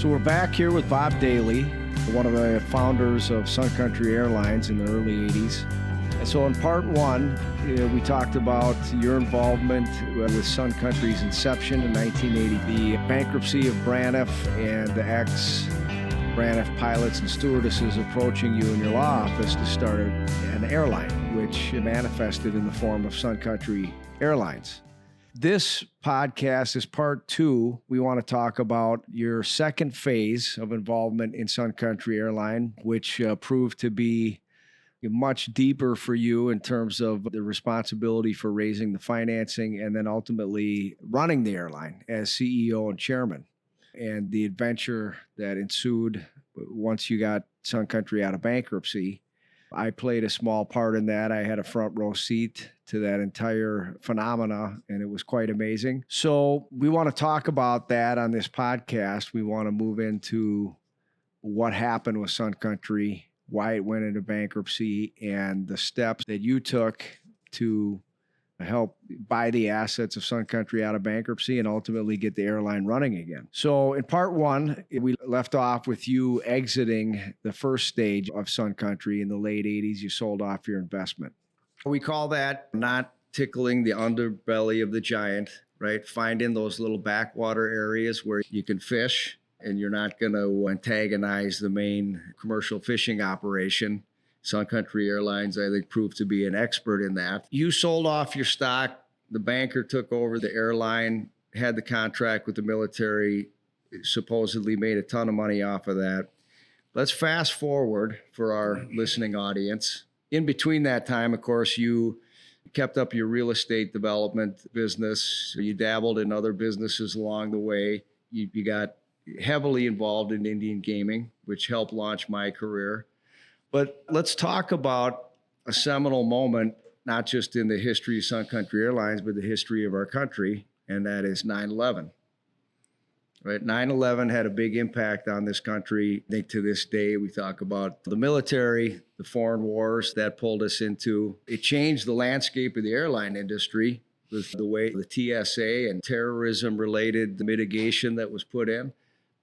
So we're back here with Bob Daly, one of the founders of Sun Country Airlines in the early 80s. And so in part one, we talked about your involvement with Sun Country's inception in 1980, the bankruptcy of Braniff and the ex-Braniff pilots and stewardesses approaching you in your law office to start an airline, which manifested in the form of Sun Country Airlines. This podcast is part two. We want to talk about your second phase of involvement in Sun Country Airline, which proved to be much deeper for you in terms of the responsibility for raising the financing and then ultimately running the airline as CEO and chairman, and the adventure that ensued once you got Sun Country out of bankruptcy. I played a small part in that. I had a front row seat to that entire phenomena, and it was quite amazing. So we want to talk about that on this podcast. We want to move into what happened with Sun Country, why it went into bankruptcy, and the steps that you took to help buy the assets of Sun Country out of bankruptcy and ultimately get the airline running again. So in part one, we left off with you exiting the first stage of Sun Country in the late 80s. You sold off your investment. We call that not tickling the underbelly of the giant, right? Finding those little backwater areas where you can fish and you're not going to antagonize the main commercial fishing operation. Sun Country Airlines, I think, proved to be an expert in that. You sold off your stock. The banker took over the airline, had the contract with the military, supposedly made a ton of money off of that. Let's fast forward for our listening audience. In between that time, of course, you kept up your real estate development business. You dabbled in other businesses along the way. You got heavily involved in Indian gaming, which helped launch my career. But let's talk about a seminal moment, not just in the history of Sun Country Airlines, but the history of our country, and that is 9/11. Right? 9/11 had a big impact on this country. I think to this day, we talk about the military, the foreign wars that pulled us into. It changed the landscape of the airline industry with the way the TSA and terrorism-related mitigation that was put in.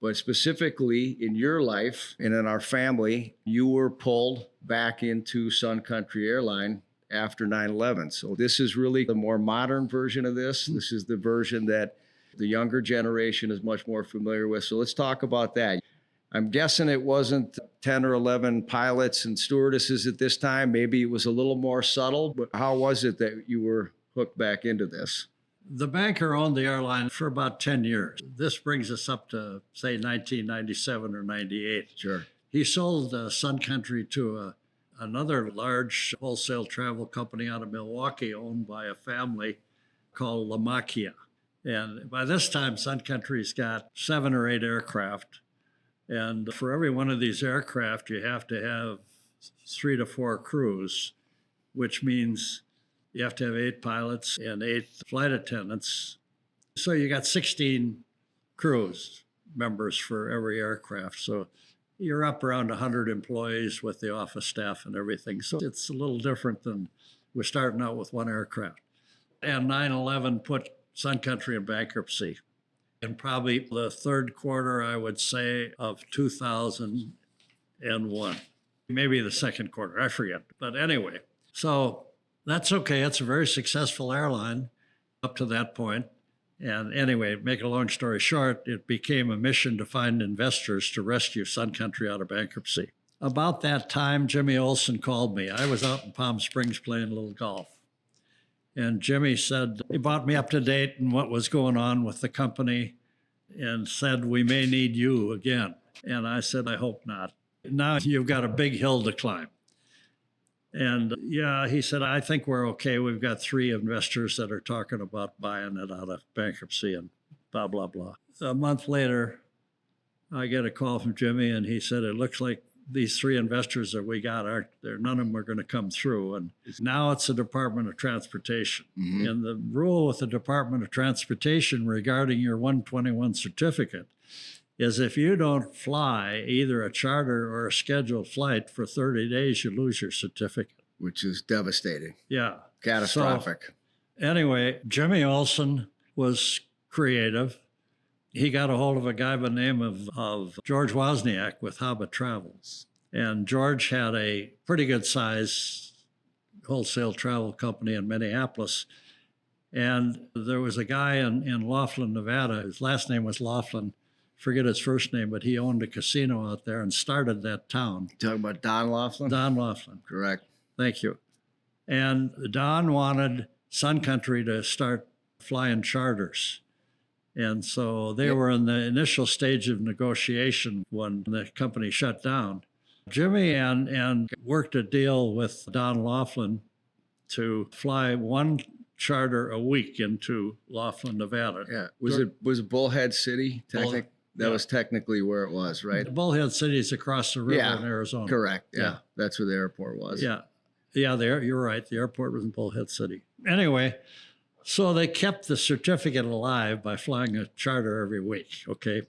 But specifically in your life and in our family, you were pulled back into Sun Country Airline after 9/11. So this is really the more modern version of this. This is the version that the younger generation is much more familiar with. So let's talk about that. I'm guessing it wasn't 10 or 11 pilots and stewardesses at this time. Maybe it was a little more subtle, but how was it that you were hooked back into this? The banker owned the airline for about 10 years. This brings us up to, say, 1997 or 98. Sure. He sold Sun Country to another large wholesale travel company out of Milwaukee owned by a family called La Macchia. And by this time, Sun Country's got 7 or 8 aircraft. And for every one of these aircraft, you have to have 3 to 4 crews, which means you have to have 8 pilots and 8 flight attendants. So you got 16 crews members for every aircraft. So you're up around 100 employees with the office staff and everything. So it's a little different than we're starting out with 1 aircraft. And 9/11 put Sun Country in bankruptcy. In probably the third quarter, I would say, of 2001. Maybe the second quarter, I forget. But anyway, so that's okay. It's a very successful airline up to that point. And anyway, make a long story short, it became a mission to find investors to rescue Sun Country out of bankruptcy. About that time, Jimmy Olsen called me. I was out in Palm Springs playing a little golf. And Jimmy said, he brought me up to date on what was going on with the company and said, we may need you again. And I said, I hope not. Now you've got a big hill to climb. And yeah, he said, I think we're okay. We've got 3 investors that are talking about buying it out of bankruptcy and blah, blah, blah. A month later, I get a call from Jimmy, and he said, it looks like these 3 investors that we got, none of them are going to come through. And now it's the Department of Transportation. Mm-hmm. And the rule with the Department of Transportation regarding your 121 certificate is if you don't fly either a charter or a scheduled flight for 30 days, you lose your certificate. Which is devastating. Yeah. Catastrophic. So, anyway, Jimmy Olsen was creative he got a hold of a guy by the name of George Wozniak with Hobbit Travels. And George had a pretty good size wholesale travel company in Minneapolis. And there was a guy in Laughlin, Nevada. His last name was Laughlin. Forget his first name, but he owned a casino out there and started that town. Talking about Don Laughlin? Don Laughlin. Correct. Thank you. And Don wanted Sun Country to start flying charters. And so they were in the initial stage of negotiation when the company shut down. Jimmy and worked a deal with Don Laughlin to fly one charter a week into Laughlin, Nevada. Yeah. Was it Bullhead City? That was technically where it was, right? Bullhead City is across the river in Arizona. Correct. Yeah. That's where the airport was. Yeah. Yeah, you're right. The airport was in Bullhead City. Anyway, so they kept the certificate alive by flying a charter every week, okay?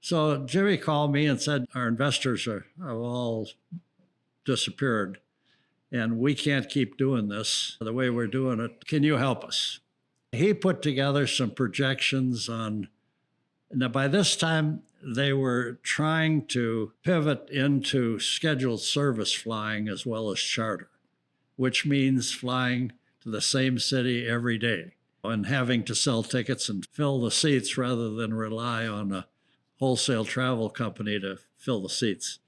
So Jimmy called me and said, our investors have all disappeared, and we can't keep doing this the way we're doing it. Can you help us? He put together some projections on, now by this time, they were trying to pivot into scheduled service flying as well as charter, which means flying to the same city every day and having to sell tickets and fill the seats rather than rely on a wholesale travel company to fill the seats.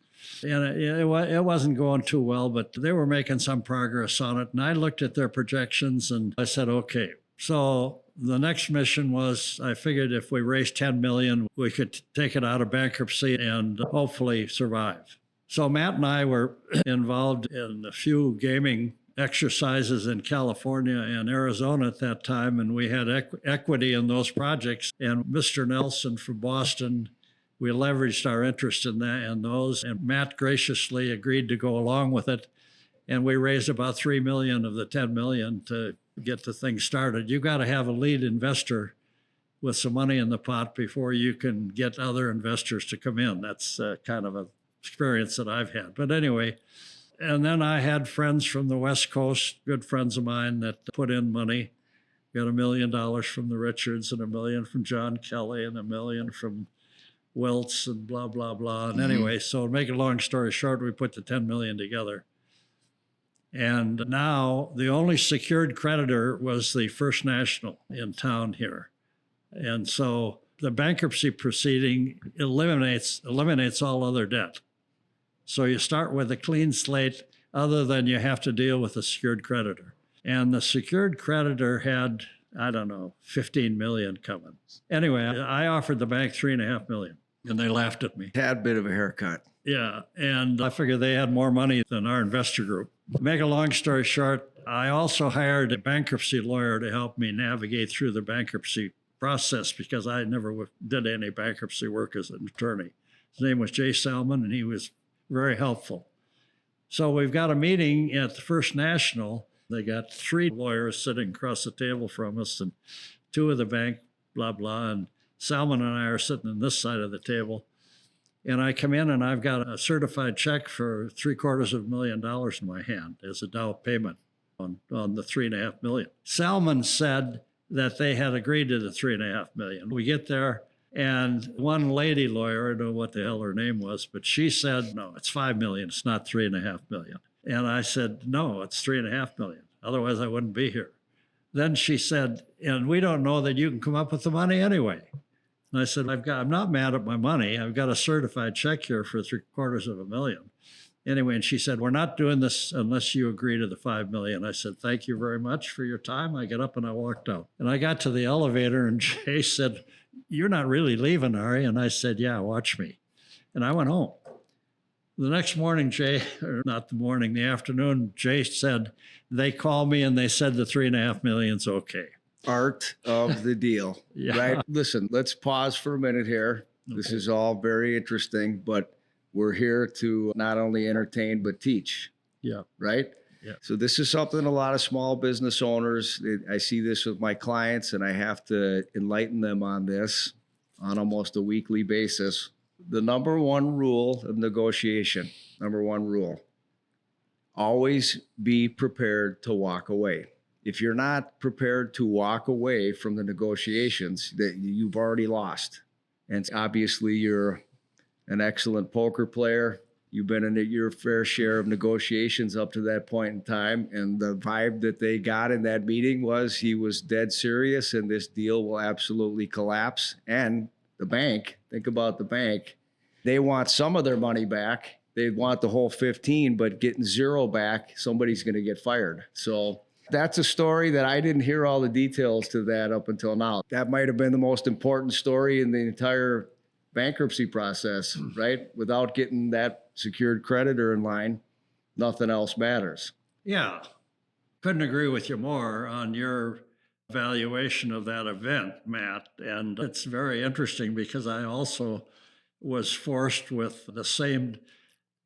And it wasn't going too well, but they were making some progress on it. And I looked at their projections and I said, okay. So the next mission was, I figured if we raised $10 million, we could take it out of bankruptcy and hopefully survive. So Matt and I were involved in a few gaming exercises in California and Arizona at that time, and we had equity in those projects. And Mr. Nelson from Boston, we leveraged our interest in that and those, and Matt graciously agreed to go along with it. And we raised about $3 million of the $10 million to get the thing started. You got to have a lead investor with some money in the pot before you can get other investors to come in. That's kind of an experience that I've had. But anyway, and then I had friends from the West Coast, good friends of mine, that put in money. Got $1 million from the Richards and $1 million from John Kelly and $1 million from Wiltz and blah, blah, blah. And anyway, so to make a long story short, we put the $10 million together. And now the only secured creditor was the First National in town here. And so the bankruptcy proceeding eliminates all other debt. So you start with a clean slate, other than you have to deal with a secured creditor. And the secured creditor had, I don't know, 15 million coming. Anyway, I offered the bank $3.5 million, and they laughed at me. Tad bit of a haircut. Yeah, and I figured they had more money than our investor group. Make a long story short, I also hired a bankruptcy lawyer to help me navigate through the bankruptcy process because I never did any bankruptcy work as an attorney. His name was Jay Salmon, and he was very helpful. So we've got a meeting at the First National. They got 3 lawyers sitting across the table from us and 2 of the bank, blah, blah. And Salmon and I are sitting on this side of the table. And I come in and I've got a certified check for $750,000 in my hand as a down payment on the $3.5 million. Salmon said that they had agreed to the $3.5 million. We get there, and one lady lawyer, I don't know what the hell her name was, but she said, no, it's $5 million. It's not $3.5 million. And I said, no, it's $3.5 million. Otherwise, I wouldn't be here. Then she said, and we don't know that you can come up with the money anyway. And I said, I'm not mad at my money. I've got a certified check here for $750,000. Anyway, and she said, we're not doing this unless you agree to the $5 million. I said, thank you very much for your time. I got up and I walked out. And I got to the elevator and Jay said, you're not really leaving, are you? And I said, yeah, watch me. And I went home. The next morning, Jay, or not the morning, the afternoon, Jay said, they called me and they said the $3.5 million's okay. Art of the deal, right? Listen, let's pause for a minute here. Okay. This is all very interesting, but we're here to not only entertain, but teach. Yeah. Right? Yeah. So this is something a lot of small business owners, I see this with my clients, and I have to enlighten them on this on almost a weekly basis. The number one rule of negotiation, number one rule, always be prepared to walk away. If you're not prepared to walk away from the negotiations, that you've already lost. And obviously, you're an excellent poker player. You've been in your fair share of negotiations up to that point in time. And the vibe that they got in that meeting was he was dead serious and this deal will absolutely collapse. And the bank, think about the bank, they want some of their money back. They want the whole 15, but getting zero back, somebody's going to get fired. So that's a story that I didn't hear all the details to that up until now. That might have been the most important story in the entire bankruptcy process, right? Without getting that secured creditor in line, nothing else matters. Yeah. Couldn't agree with you more on your evaluation of that event, Matt. And it's very interesting because I also was forced with the same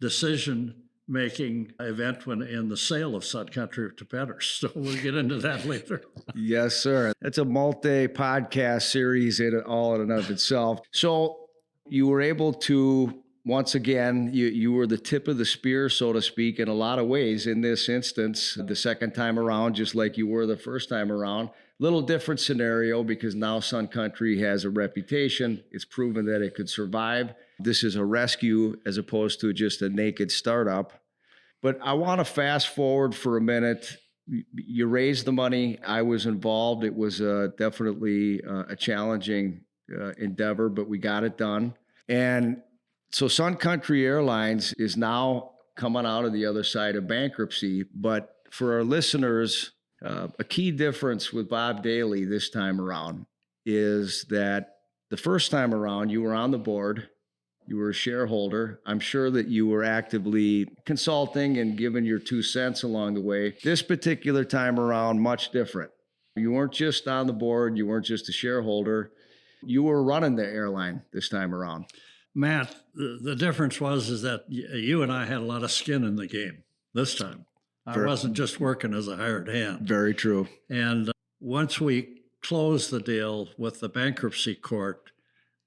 decision-making event when in the sale of Sun Country to Petters. So we'll get into that later. Yes, sir. It's a multi-podcast series in and of itself. So you were able to, once again, you were the tip of the spear, so to speak, in a lot of ways in this instance, the second time around, just like you were the first time around. Little different scenario because now Sun Country has a reputation. It's proven that it could survive. This is a rescue as opposed to just a naked startup. But I want to fast forward for a minute. You raised the money. I was involved. It was definitely a challenging endeavor, but we got it done. And so Sun Country Airlines is now coming out of the other side of bankruptcy. But for our listeners, a key difference with Bob Daly this time around is that the first time around, you were on the board, you were a shareholder. I'm sure that you were actively consulting and giving your 2 cents along the way. This particular time around, much different. You weren't just on the board, you weren't just a shareholder, you were running the airline this time around. Matt, the difference is that you and I had a lot of skin in the game this time. I wasn't just working as a hired hand. Very true. And once we closed the deal with the bankruptcy court,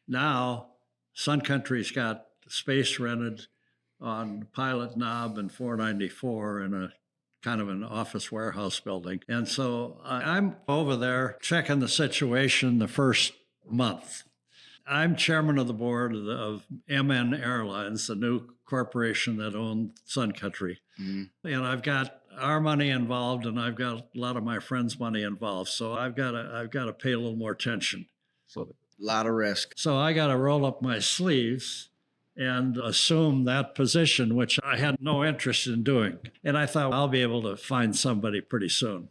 now Sun Country's got space rented on Pilot Knob and 494 in a kind of an office warehouse building. And so I'm over there checking the situation the first month. I'm chairman of the board of MN Airlines, the new corporation that owned Sun Country. Mm-hmm. And I've got our money involved, and I've got a lot of my friends' money involved. So I've got to pay a little more attention. So a lot of risk. So I got to roll up my sleeves and assume that position, which I had no interest in doing. And I thought I'll be able to find somebody pretty soon.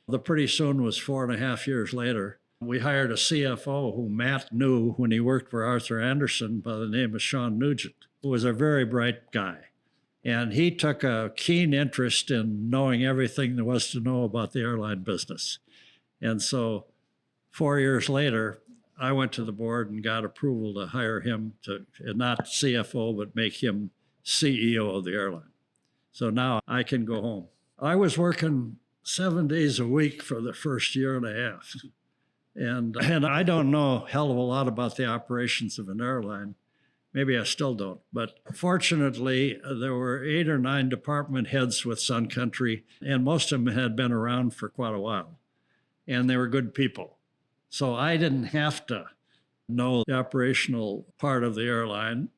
The pretty soon was 4.5 years later. We hired a CFO who Matt knew when he worked for Arthur Anderson by the name of Sean Nugent, who was a very bright guy. And he took a keen interest in knowing everything there was to know about the airline business. And so 4 years later, I went to the board and got approval to hire him to, not CFO, but make him CEO of the airline. So now I can go home. I was working 7 days a week for the first year and a half. And I don't know a hell of a lot about the operations of an airline. Maybe I still don't. But fortunately, there were 8 or 9 department heads with Sun Country, and most of them had been around for quite a while. And they were good people. So I didn't have to know the operational part of the airline,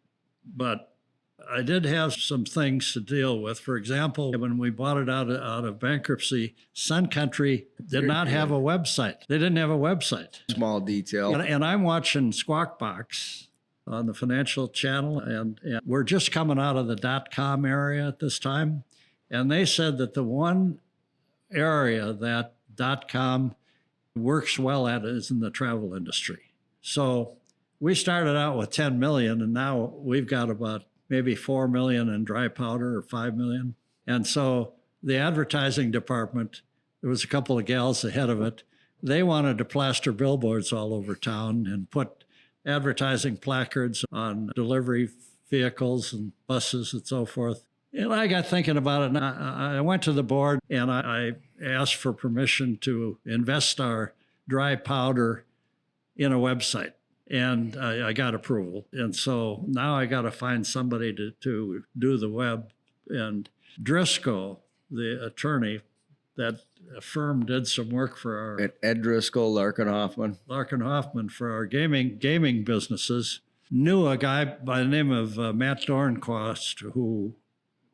but I did have some things to deal with. For example, when we bought it out of bankruptcy, Sun Country did not have a website. They didn't have a website. Small detail. And I'm watching Squawk Box on the Financial Channel, and we're just coming out of the .com area at this time. And they said that the one area that .com works well at is in the travel industry. So we started out with 10 million, and now we've got about maybe 4 million in dry powder or 5 million. And so the advertising department, there was a couple of gals ahead of it. They wanted to plaster billboards all over town and put advertising placards on delivery vehicles and buses and so forth. And I got thinking about it, and I went to the board and I asked for permission to invest our dry powder in a website. And I got approval. And so now I got to find somebody to do the web. And Driscoll, the attorney that firm did some work for our Ed Driscoll, Larkin Hoffman for our gaming businesses, knew a guy by the name of Matt Dornquist, who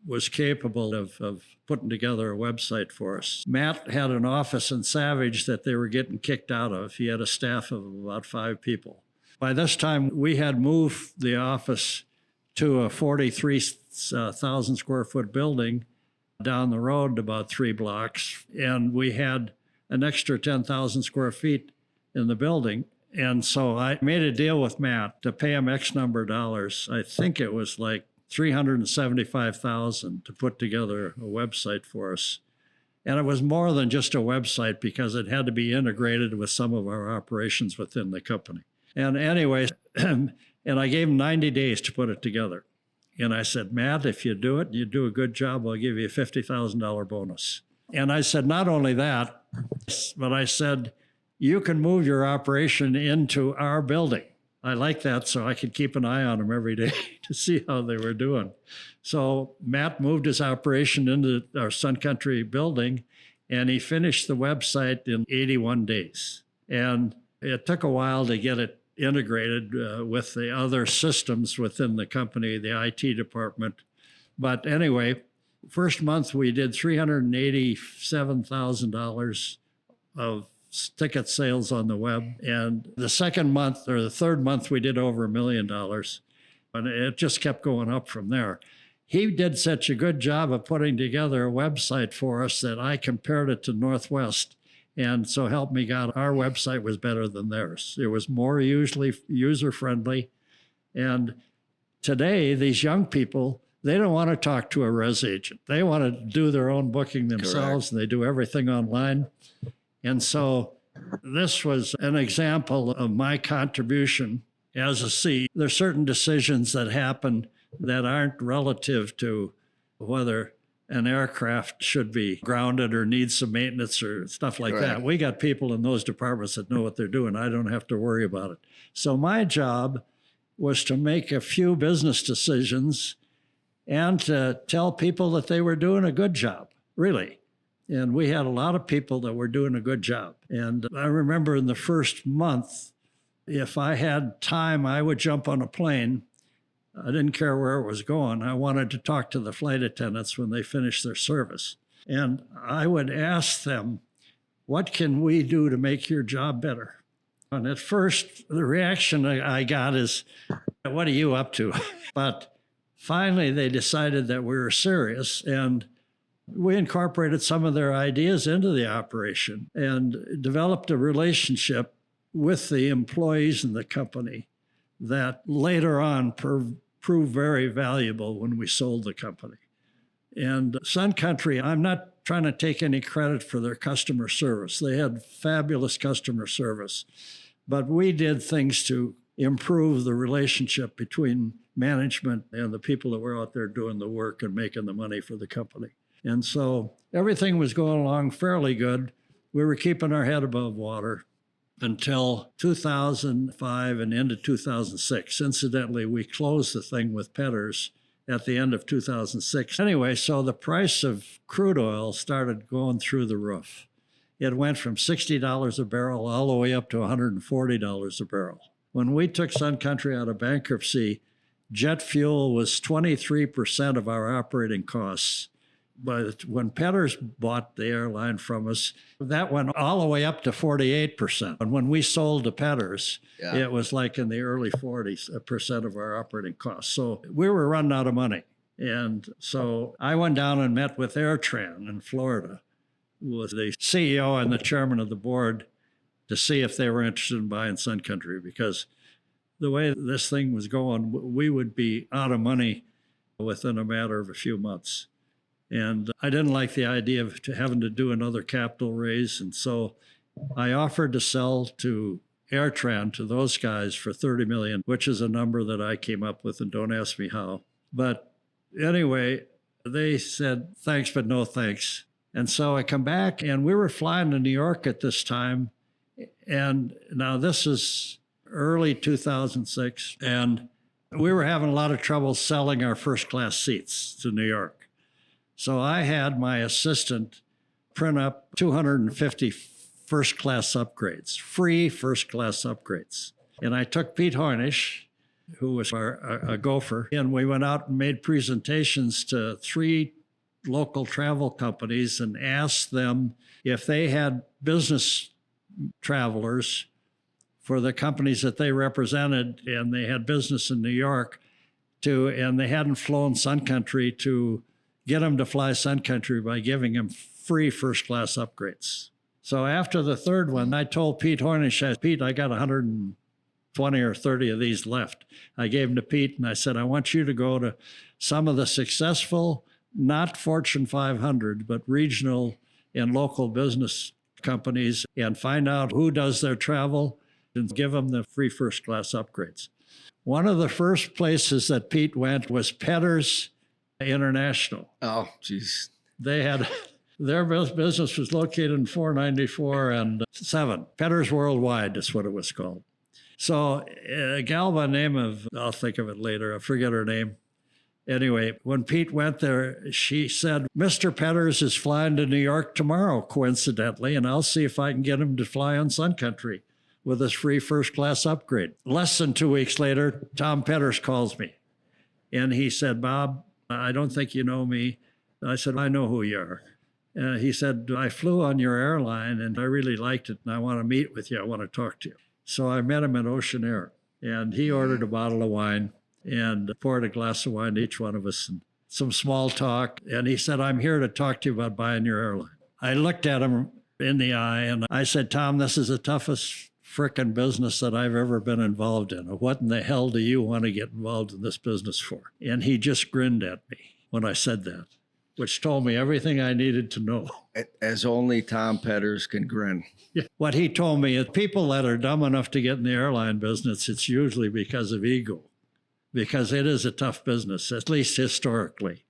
was capable of putting together a website for us. Matt had an office in Savage that they were getting kicked out of. He had a staff of about 5 people. By this time, we had moved the office to a 43,000 square foot building down the road about 3 blocks, and we had an extra 10,000 square feet in the building. And so I made a deal with Matt to pay him X number of dollars. I think it was like $375,000 to put together a website for us. And it was more than just a website because it had to be integrated with some of our operations within the company. And anyway, and I gave him 90 days to put it together. And I said, Matt, if you do it, you do a good job, I'll give you a $50,000 bonus. And I said, not only that, but I said, you can move your operation into our building. I like that, so I could keep an eye on them every day to see how they were doing. So Matt moved his operation into our Sun Country building, and he finished the website in 81 days. And it took a while to get it integrated with the other systems within the company, the IT department. But anyway, first month we did $387,000 of ticket sales on the web. And the second month or the third month, we did over $1 million. And it just kept going up from there. He did such a good job of putting together a website for us that I compared it to Northwest. And so help me God, our website was better than theirs. It was more user-friendly. And today, these young people, they don't want to talk to a res agent. They want to do their own booking themselves. Correct. And they do everything online. And so this was an example of my contribution as a C. There's certain decisions that happen that aren't relative to whether an aircraft should be grounded or needs some maintenance or stuff like that. We got people in those departments that know what they're doing. I don't have to worry about it. So my job was to make a few business decisions and to tell people that they were doing a good job, really. And we had a lot of people that were doing a good job. And I remember in the first month, if I had time, I would jump on a plane. I didn't care where it was going. I wanted to talk to the flight attendants when they finished their service. And I would ask them, what can we do to make your job better? And at first, the reaction I got is, what are you up to? But finally, they decided that we were serious, and we incorporated some of their ideas into the operation and developed a relationship with the employees in the company that later on proved very valuable when we sold the company. And Sun Country, I'm not trying to take any credit for their customer service. They had fabulous customer service, but we did things to improve the relationship between management and the people that were out there doing the work and making the money for the company. And so everything was going along fairly good. We were keeping our head above water until 2005 and into 2006. Incidentally, we closed the thing with Petters at the end of 2006. Anyway, so the price of crude oil started going through the roof. It went from $60 a barrel all the way up to $140 a barrel. When we took Sun Country out of bankruptcy, jet fuel was 23% of our operating costs. But when Petters bought the airline from us, that went all the way up to 48%. And when we sold to Petters, it was like in the early 40% of our operating costs. So we were running out of money. And so I went down and met with AirTran in Florida with the CEO and the chairman of the board to see if they were interested in buying Sun Country, because the way this thing was going, we would be out of money within a matter of a few months. And I didn't like the idea of having to do another capital raise. And so I offered to sell to AirTran, to those guys, for $30 million, which is a number that I came up with, and don't ask me how. But anyway, they said, thanks, but no thanks. And so I come back, and we were flying to New York at this time. And now this is early 2006, and we were having a lot of trouble selling our first-class seats to New York. So I had my assistant print up 250 first-class upgrades, free first-class upgrades. And I took Pete Hornish, who was a gopher, and we went out and made presentations to 3 local travel companies and asked them if they had business travelers for the companies that they represented, and they had business in New York, and they hadn't flown Sun Country, to get them to fly Sun Country by giving them free first-class upgrades. So after the third one, I told Pete Hornish, Pete, I got 120 or 30 of these left. I gave them to Pete, and I said, I want you to go to some of the successful, not Fortune 500, but regional and local business companies, and find out who does their travel and give them the free first-class upgrades. One of the first places that Pete went was Petters International. Oh, geez. They had, their business was located in 494 and 7. Petters Worldwide is what it was called. So a gal by the name of, I'll think of it later, I forget her name. Anyway, when Pete went there, she said, Mr. Petters is flying to New York tomorrow, coincidentally, and I'll see if I can get him to fly on Sun Country with his free first-class upgrade. Less than 2 weeks later, Tom Petters calls me, and he said, Bob, I don't think you know me. I said, I know who you are. He said, I flew on your airline, and I really liked it, and I want to meet with you. I want to talk to you. So I met him at Ocean Air, and he ordered a bottle of wine and poured a glass of wine to each one of us, and some small talk. And he said, I'm here to talk to you about buying your airline. I looked at him in the eye, and I said, Tom, this is the toughest frickin' business that I've ever been involved in. What in the hell do you want to get involved in this business for? And he just grinned at me when I said that, which told me everything I needed to know. As only Tom Petters can grin. Yeah. What he told me is people that are dumb enough to get in the airline business, it's usually because of ego, because it is a tough business, at least historically.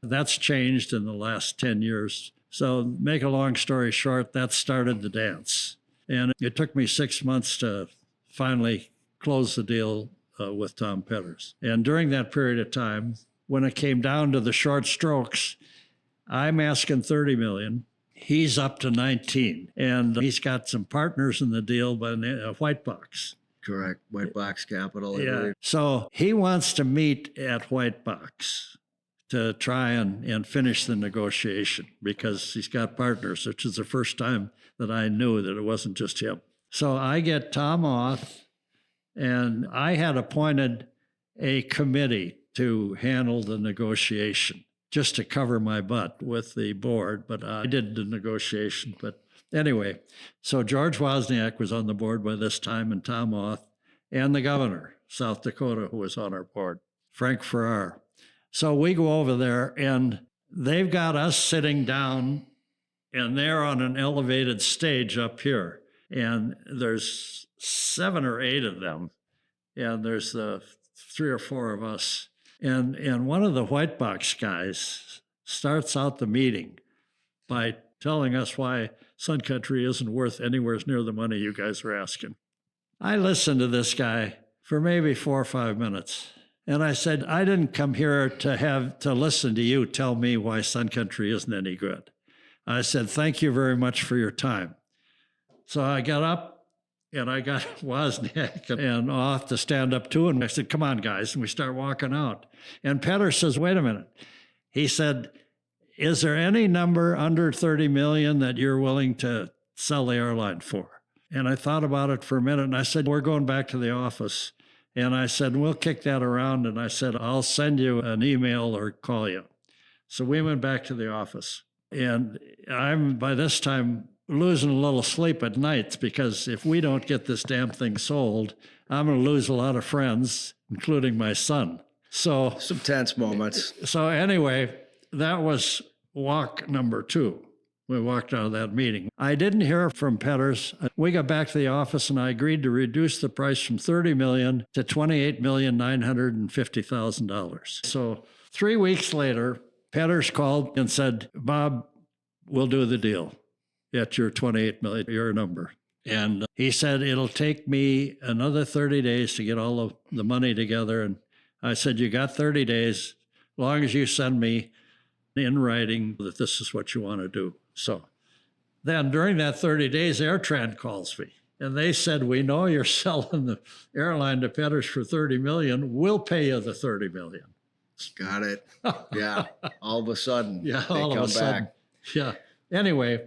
That's changed in the last 10 years. So make a long story short, that started the dance. And it took me 6 months to finally close the deal with Tom Petters. And during that period of time, when it came down to the short strokes, I'm asking $30 million. He's up to 19. And he's got some partners in the deal by White Box. Correct. White Box Capital. Yeah. So he wants to meet at White Box to try and finish the negotiation because he's got partners, which is the first time that I knew that it wasn't just him. So I get Tom off, and I had appointed a committee to handle the negotiation just to cover my butt with the board, but I did the negotiation. But anyway, so George Wozniak was on the board by this time, and Tom Oth, and the governor, South Dakota, who was on our board, Frank Farrar. So we go over there, and they've got us sitting down, and they're on an elevated stage up here. And there's 7 or 8 of them, and there's the 3 or 4 of us. And one of the White Box guys starts out the meeting by telling us why Sun Country isn't worth anywhere near the money you guys are asking. I listened to this guy for maybe 4 or 5 minutes. And I said, I didn't come here to listen to you tell me why Sun Country isn't any good. I said, thank you very much for your time. So I got up and I got Wozniak and Oth to stand up too. And I said, come on, guys. And we start walking out. And Petters says, wait a minute. He said, is there any number under 30 million that you're willing to sell the airline for? And I thought about it for a minute. And I said, we're going back to the office. And I said, we'll kick that around. And I said, I'll send you an email or call you. So we went back to the office. And I'm, by this time, losing a little sleep at nights because if we don't get this damn thing sold, I'm going to lose a lot of friends, including my son. So some tense moments. So anyway, that was walk number 2. We walked out of that meeting. I didn't hear from Petters. We got back to the office, and I agreed to reduce the price from $30 million to $28,950,000. So 3 weeks later, Petters called and said, Bob, we'll do the deal at your $28 million, your number. And he said, it'll take me another 30 days to get all of the money together. And I said, you got 30 days, as long as you send me in writing that this is what you want to do. So Then during that 30 days, AirTran calls me. And they said, we know you're selling the airline to Petters for $30 million. We'll pay you the $30 million. Got it. Yeah. All of a sudden, Yeah, they all come of a sudden. back. Yeah. Anyway,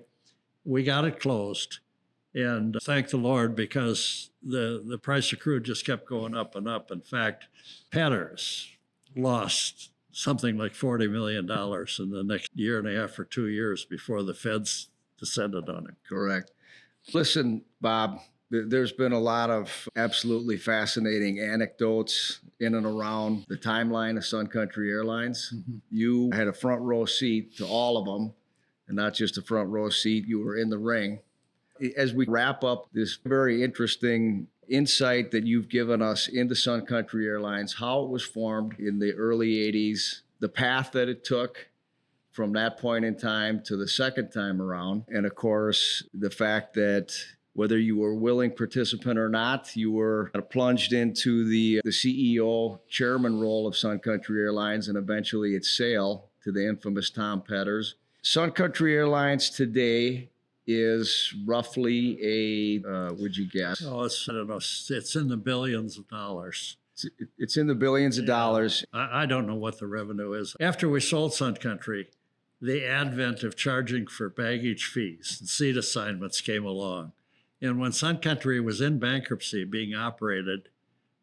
we got it closed. And thank the Lord, because the price of crude just kept going up and up. In fact, Petters lost something like $40 million in the next year and a half or 2 years before the feds descended on him. Correct. Listen, Bob, there's been a lot of absolutely fascinating anecdotes in and around the timeline of Sun Country Airlines. Mm-hmm. You had a front row seat to all of them, and not just a front row seat, you were in the ring. As we wrap up this very interesting insight that you've given us into Sun Country Airlines, how it was formed in the early 80s, the path that it took from that point in time to the second time around, and of course, the fact that whether you were a willing participant or not, you were plunged into the CEO, chairman role of Sun Country Airlines, and eventually its sale to the infamous Tom Petters. Sun Country Airlines today is roughly would you guess? Oh, I don't know. It's in the billions of dollars. It's in the billions of dollars. I don't know what the revenue is. After we sold Sun Country, the advent of charging for baggage fees and seat assignments came along. And when Sun Country was in bankruptcy being operated,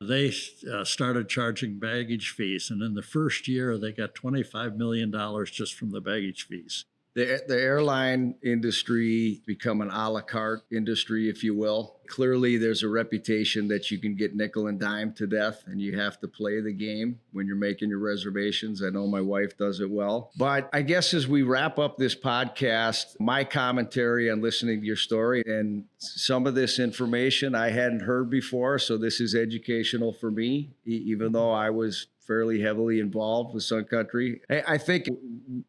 they started charging baggage fees. And in the first year, they got $25 million just from the baggage fees. The airline industry become an a la carte industry, if you will. Clearly, there's a reputation that you can get nickel and dime to death, and you have to play the game when you're making your reservations. I know my wife does it well. But I guess as we wrap up this podcast, my commentary on listening to your story, and some of this information I hadn't heard before, so this is educational for me, even though I was fairly heavily involved with Sun Country. I think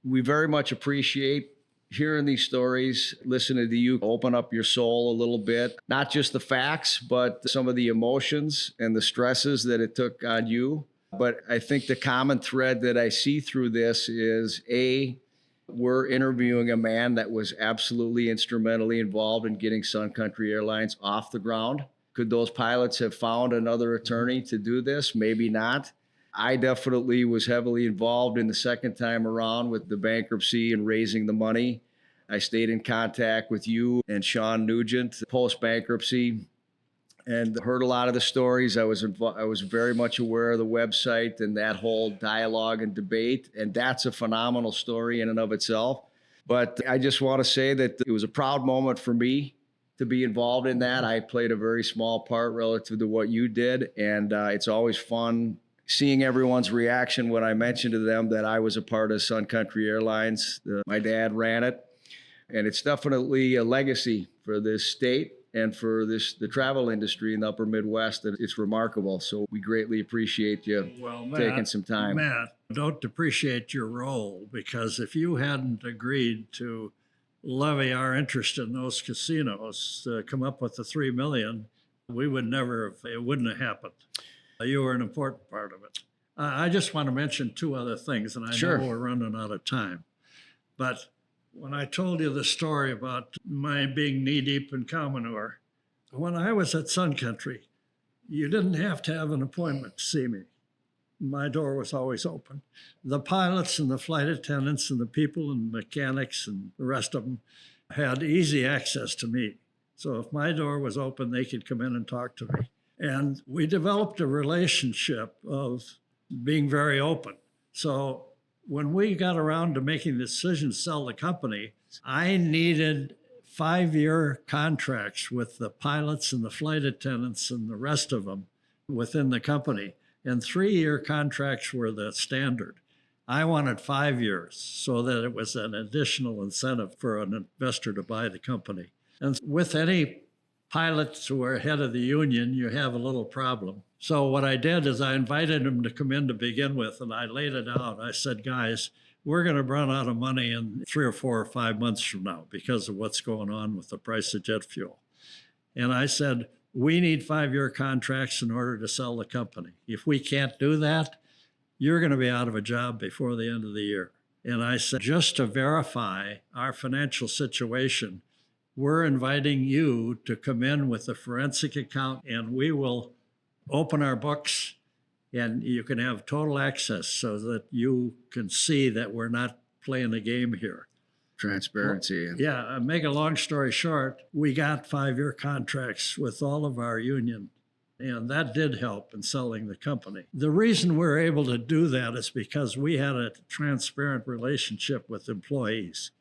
we very much appreciate hearing these stories, listening to you open up your soul a little bit, not just the facts, but some of the emotions and the stresses that it took on you. But I think the common thread that I see through this is, we're interviewing a man that was absolutely instrumentally involved in getting Sun Country Airlines off the ground. Could those pilots have found another attorney to do this? Maybe not. I definitely was heavily involved in the second time around with the bankruptcy and raising the money. I stayed in contact with you and Sean Nugent post-bankruptcy and heard a lot of the stories. I was very much aware of the website and that whole dialogue and debate, and that's a phenomenal story in and of itself. But I just want to say that it was a proud moment for me to be involved in that. I played a very small part relative to what you did, and it's always fun seeing everyone's reaction when I mentioned to them that I was a part of Sun Country Airlines. My dad ran it, and it's definitely a legacy for this state and for the travel industry in the upper Midwest. That it's remarkable. So we greatly appreciate you taking some time. Matt, don't depreciate your role, because if you hadn't agreed to levy our interest in those casinos to come up with the $3 million, we would never have, it wouldn't have happened. You were an important part of it. I just want to mention two other things, and I know we're running out of time. But when I told you the story about my being knee-deep in cow manure, when I was at Sun Country, you didn't have to have an appointment to see me. My door was always open. The pilots and the flight attendants and the people and mechanics and the rest of them had easy access to me. So if my door was open, they could come in and talk to me. And we developed a relationship of being very open. So when we got around to making the decision to sell the company, I needed 5-year contracts with the pilots and the flight attendants and the rest of them within the company. And 3-year contracts were the standard. I wanted 5 years so that it was an additional incentive for an investor to buy the company. And with any pilots who are head of the union, you have a little problem. So what I did is I invited them to come in to begin with, and I laid it out. I said, guys, we're going to run out of money in 3 or 4 or 5 months from now because of what's going on with the price of jet fuel. And I said, we need 5-year contracts in order to sell the company. If we can't do that, you're going to be out of a job before the end of the year. And I said, just to verify our financial situation, we're inviting you to come in with a forensic account, and we will open our books, and you can have total access so that you can see that we're not playing a game here. Transparency. Yeah, make a long story short, we got 5-year contracts with all of our union, and that did help in selling the company. The reason we're able to do that is because we had a transparent relationship with employees.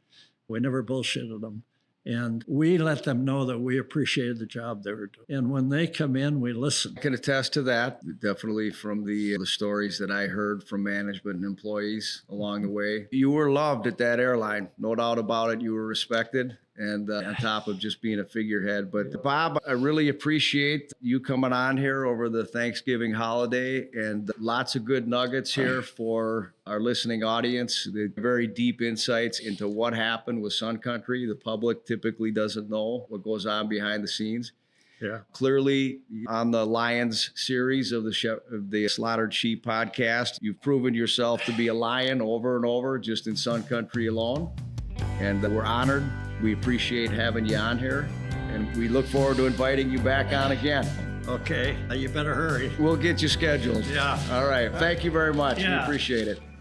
We never bullshitted them. And we let them know that we appreciated the job they were doing. And when they come in, we listen. I can attest to that, definitely from the stories that I heard from management and employees along the way. You were loved at that airline, no doubt about it. You were respected, and on top of just being a figurehead. But Bob, I really appreciate you coming on here over the Thanksgiving holiday, and lots of good nuggets here for our listening audience. The very deep insights into what happened with Sun Country. The public typically doesn't know what goes on behind the scenes. Yeah. Clearly, on the Lions series of the Slaughtered Sheep podcast, you've proven yourself to be a lion over and over, just in Sun Country alone. And we're honored. We appreciate having you on here, and we look forward to inviting you back on again. Okay, you better hurry. We'll get you scheduled. Yeah. All right. Thank you very much. Yeah. We appreciate it.